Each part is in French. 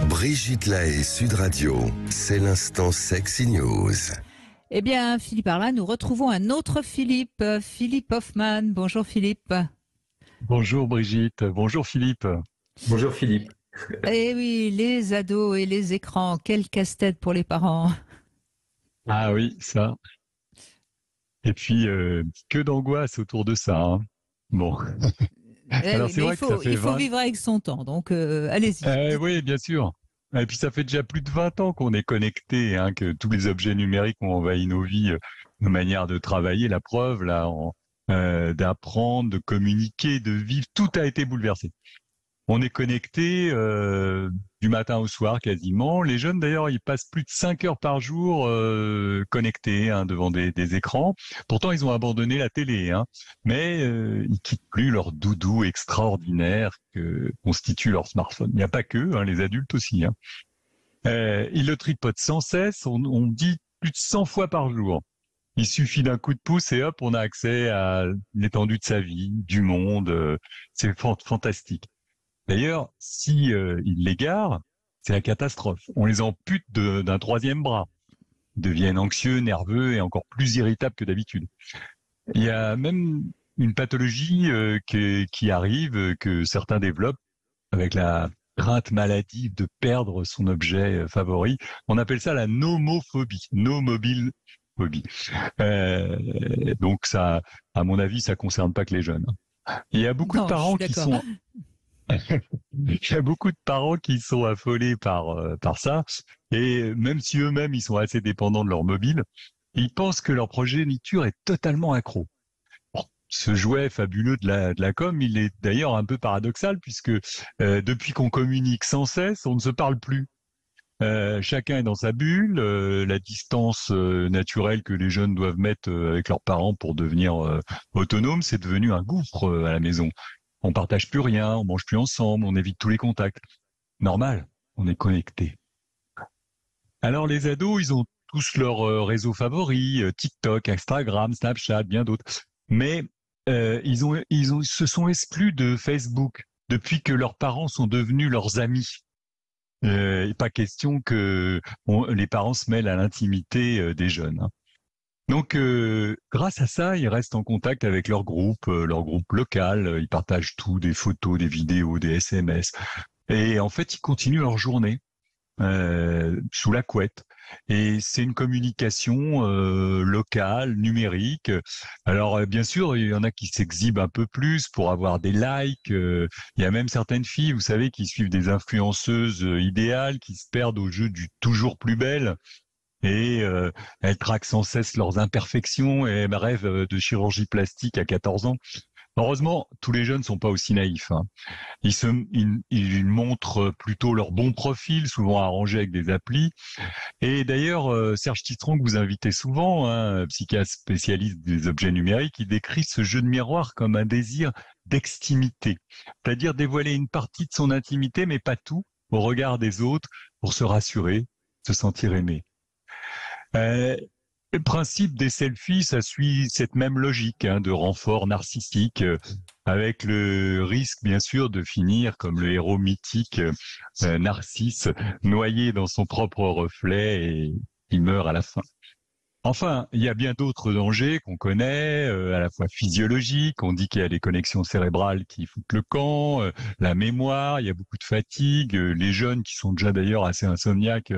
Brigitte Lahaie, Sud Radio, c'est l'instant Sexy News. Eh bien, Philippe Arla, nous retrouvons un autre Philippe, Philippe Hoffman. Bonjour Philippe. Bonjour Brigitte, bonjour Philippe. Bonjour Philippe. Eh oui, les ados et les écrans, quel casse-tête pour les parents. Ah oui, ça. Et puis, que d'angoisse autour de ça, hein. Bon. Alors Oui, c'est mais vrai que ça fait il faut 20... vivre avec son temps, donc allez-y. Oui, bien sûr. Et puis ça fait déjà plus de 20 ans qu'on est connecté, hein, que tous les objets numériques ont envahi nos vies, nos manières de travailler. La preuve, là, d'apprendre, de communiquer, de vivre, tout a été bouleversé. On est connecté du matin au soir quasiment. Les jeunes d'ailleurs, ils passent plus de 5 heures par jour connectés, hein, devant des écrans. Pourtant, ils ont abandonné la télé, hein. Mais ils quittent plus leur doudou extraordinaire que constitue leur smartphone. Il n'y a pas que, hein, les adultes aussi, hein. Ils le tripotent sans cesse. On dit plus de 100 fois par jour. Il suffit d'un coup de pouce et hop, on a accès à l'étendue de sa vie, du monde. C'est fantastique. D'ailleurs, si ils l'égarent, c'est la catastrophe. On les ampute d'un troisième bras. Ils deviennent anxieux, nerveux et encore plus irritables que d'habitude. Il y a même une pathologie qui arrive, que certains développent avec la crainte maladive de perdre son objet favori. On appelle ça la nomophobie, no-mobile phobie. Donc ça, à mon avis, ça concerne pas que les jeunes. Il y a beaucoup de Non, je parents suis qui d'accord. sont il y a beaucoup de parents qui sont affolés par ça, et même si eux-mêmes ils sont assez dépendants de leur mobile, ils pensent que leur progéniture est totalement accro. Bon, ce jouet fabuleux de la com, il est d'ailleurs un peu paradoxal puisque depuis qu'on communique sans cesse, on ne se parle plus. Chacun est dans sa bulle, la distance naturelle que les jeunes doivent mettre avec leurs parents pour devenir autonomes, c'est devenu un gouffre à la maison. On partage plus rien, on mange plus ensemble, on évite tous les contacts. Normal, on est connecté. Alors les ados, ils ont tous leurs réseaux favoris, TikTok, Instagram, Snapchat, bien d'autres. Mais ils se sont exclus de Facebook depuis que leurs parents sont devenus leurs amis. Pas question que les parents se mêlent à l'intimité des jeunes, hein. Donc, grâce à ça, ils restent en contact avec leur groupe local. Ils partagent tout, des photos, des vidéos, des SMS. Et en fait, ils continuent leur journée sous la couette. Et c'est une communication locale, numérique. Alors, bien sûr, il y en a qui s'exhibent un peu plus pour avoir des likes. Il y a même certaines filles, vous savez, qui suivent des influenceuses idéales, qui se perdent au jeu du toujours plus belle. Et elles traquent sans cesse leurs imperfections et rêvent de chirurgie plastique à 14 ans. Heureusement, tous les jeunes sont pas aussi naïfs, hein. Ils montrent plutôt leur bon profil, souvent arrangé avec des applis. Et d'ailleurs, Serge Titron, que vous invitez souvent, hein, psychiatre spécialiste des objets numériques, il décrit ce jeu de miroir comme un désir d'extimité, c'est-à-dire dévoiler une partie de son intimité, mais pas tout, au regard des autres, pour se rassurer, se sentir aimé. Le principe des selfies, ça suit cette même logique, hein, de renfort narcissique, avec le risque, bien sûr, de finir comme le héros mythique Narcisse, noyé dans son propre reflet et il meurt à la fin. Enfin, il y a bien d'autres dangers qu'on connaît, à la fois physiologiques. On dit qu'il y a des connexions cérébrales qui foutent le camp, la mémoire, il y a beaucoup de fatigue. Les jeunes qui sont déjà d'ailleurs assez insomniaques,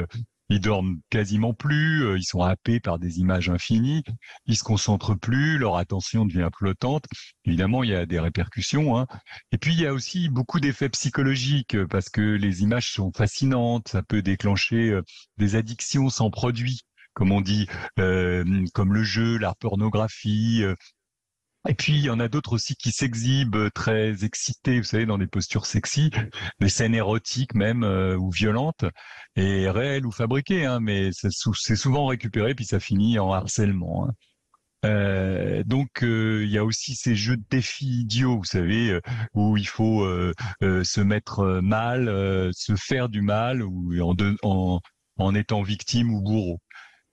ils dorment quasiment plus, ils sont happés par des images infinies, ils se concentrent plus, leur attention devient flottante. Évidemment, il y a des répercussions, hein. Et puis, il y a aussi beaucoup d'effets psychologiques, parce que les images sont fascinantes, ça peut déclencher des addictions sans produit, comme on dit, comme le jeu, la pornographie. Et puis, il y en a d'autres aussi qui s'exhibent très excités, vous savez, dans des postures sexy, des scènes érotiques même, ou violentes, et réelles ou fabriquées, hein, mais c'est souvent récupéré, puis ça finit en harcèlement, hein. Donc, il y a aussi ces jeux de défis idiots, vous savez, où il faut se mettre mal, se faire du mal, ou en étant victime ou bourreau.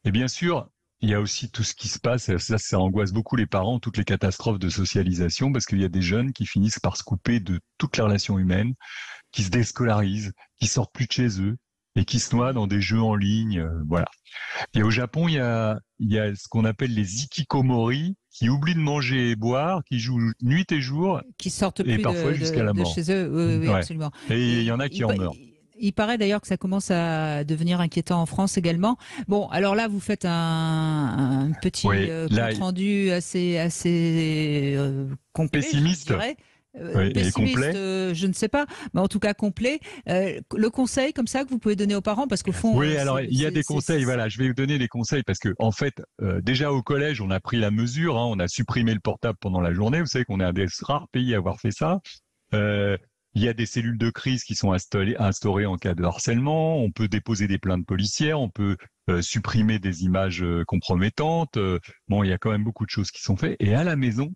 Et bien sûr, il y a aussi tout ce qui se passe, et ça angoisse beaucoup les parents, toutes les catastrophes de socialisation, parce qu'il y a des jeunes qui finissent par se couper de toutes les relations humaines, qui se déscolarisent, qui sortent plus de chez eux, et qui se noient dans des jeux en ligne, voilà. Et au Japon, il y a ce qu'on appelle les hikikomori, qui oublient de manger et boire, qui jouent nuit et jour, Qui sortent et plus parfois jusqu'à la de mort. chez eux. Oui, oui, Ouais. absolument. Et il y en a qui en meurent. Il paraît d'ailleurs que ça commence à devenir inquiétant en France également. Bon, alors là, vous faites un petit Oui, là, compte rendu assez complet, je pessimiste, dirais. oui, et Pessimiste, complet. Je ne sais pas, mais en tout cas complet. Le conseil comme ça que vous pouvez donner aux parents, parce qu'au fond, Oui, alors il y a des conseils. Voilà, je vais vous donner des conseils parce que en fait, déjà au collège, on a pris la mesure. Hein, on a supprimé le portable pendant la journée. Vous savez qu'on est un des rares pays à avoir fait ça. Euh, il y a des cellules de crise qui sont instaurées en cas de harcèlement. On peut déposer des plaintes policières. On peut supprimer des images compromettantes. Bon, il y a quand même beaucoup de choses qui sont faites. Et à la maison,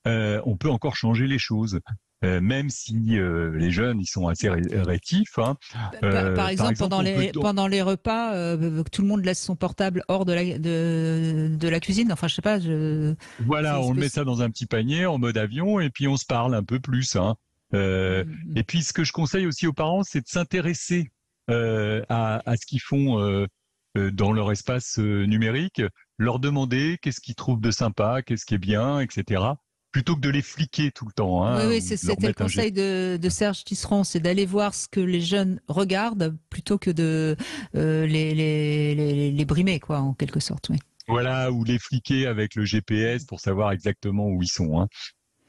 on peut encore changer les choses. Même si les jeunes ils sont assez rétifs. Hein. Par exemple, on peut pendant les repas, tout le monde laisse son portable hors de la cuisine. Enfin, je sais pas. voilà, on met ça dans un petit panier en mode avion et puis on se parle un peu plus. Hein. Et puis ce que je conseille aussi aux parents, c'est de s'intéresser à ce qu'ils font dans leur espace numérique, leur demander qu'est-ce qu'ils trouvent de sympa, qu'est-ce qui est bien, etc. Plutôt que de les fliquer tout le temps. Oui, Hein, oui, ou de leur c'était le mettre un conseil de Serge Tisseron, c'est d'aller voir ce que les jeunes regardent plutôt que de les brimer, quoi, en quelque sorte. Oui. voilà, ou les fliquer avec le GPS pour savoir exactement où ils sont. Hein.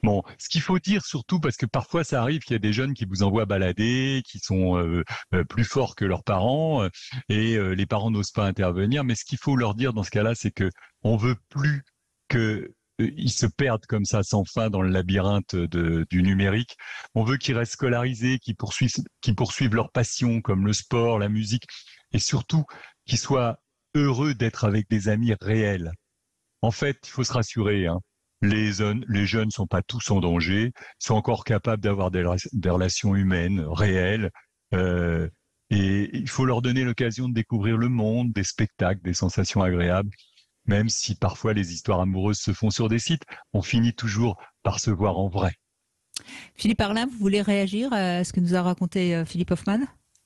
Bon, ce qu'il faut dire surtout, parce que parfois ça arrive qu'il y a des jeunes qui vous envoient balader, qui sont plus forts que leurs parents, et les parents n'osent pas intervenir. Mais ce qu'il faut leur dire dans ce cas-là, c'est que on veut plus que ils se perdent comme ça sans fin dans le labyrinthe du numérique. On veut qu'ils restent scolarisés, qu'ils poursuivent leur passion comme le sport, la musique, et surtout qu'ils soient heureux d'être avec des amis réels. En fait, il faut se rassurer, hein. Les jeunes sont pas tous en danger, sont encore capables d'avoir des relations humaines réelles, euh, et il faut leur donner l'occasion de découvrir le monde, des spectacles, des sensations agréables. Même si parfois les histoires amoureuses se font sur des sites, on finit toujours par se voir en vrai. Philippe Arlin, vous voulez réagir à ce que nous a raconté Philippe Hoffman?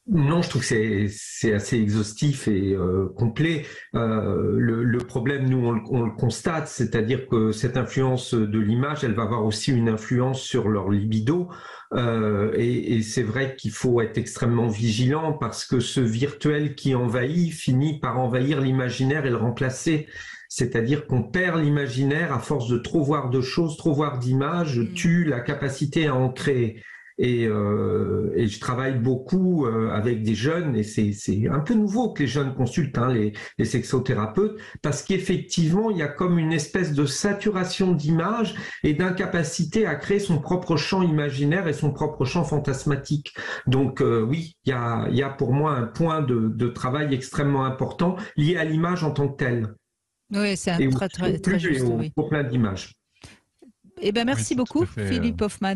Non, je trouve que c'est assez exhaustif et complet. Le problème, nous, on le constate, c'est-à-dire que cette influence de l'image, elle va avoir aussi une influence sur leur libido. Et c'est vrai qu'il faut être extrêmement vigilant parce que ce virtuel qui envahit finit par envahir l'imaginaire et le remplacer. C'est-à-dire qu'on perd l'imaginaire à force de trop voir de choses, trop voir d'images, tue la capacité à en créer. Et je travaille beaucoup avec des jeunes, et c'est un peu nouveau que les jeunes consultent les sexothérapeutes, parce qu'effectivement, il y a comme une espèce de saturation d'images et d'incapacité à créer son propre champ imaginaire et son propre champ fantasmatique. Donc oui, il y a pour moi un point de travail extrêmement important lié à l'image en tant que telle. Oui, c'est très juste. Oui. Pour plein d'images. Eh ben, Oui, merci c'est tout beaucoup, à fait, Philippe Hoffman.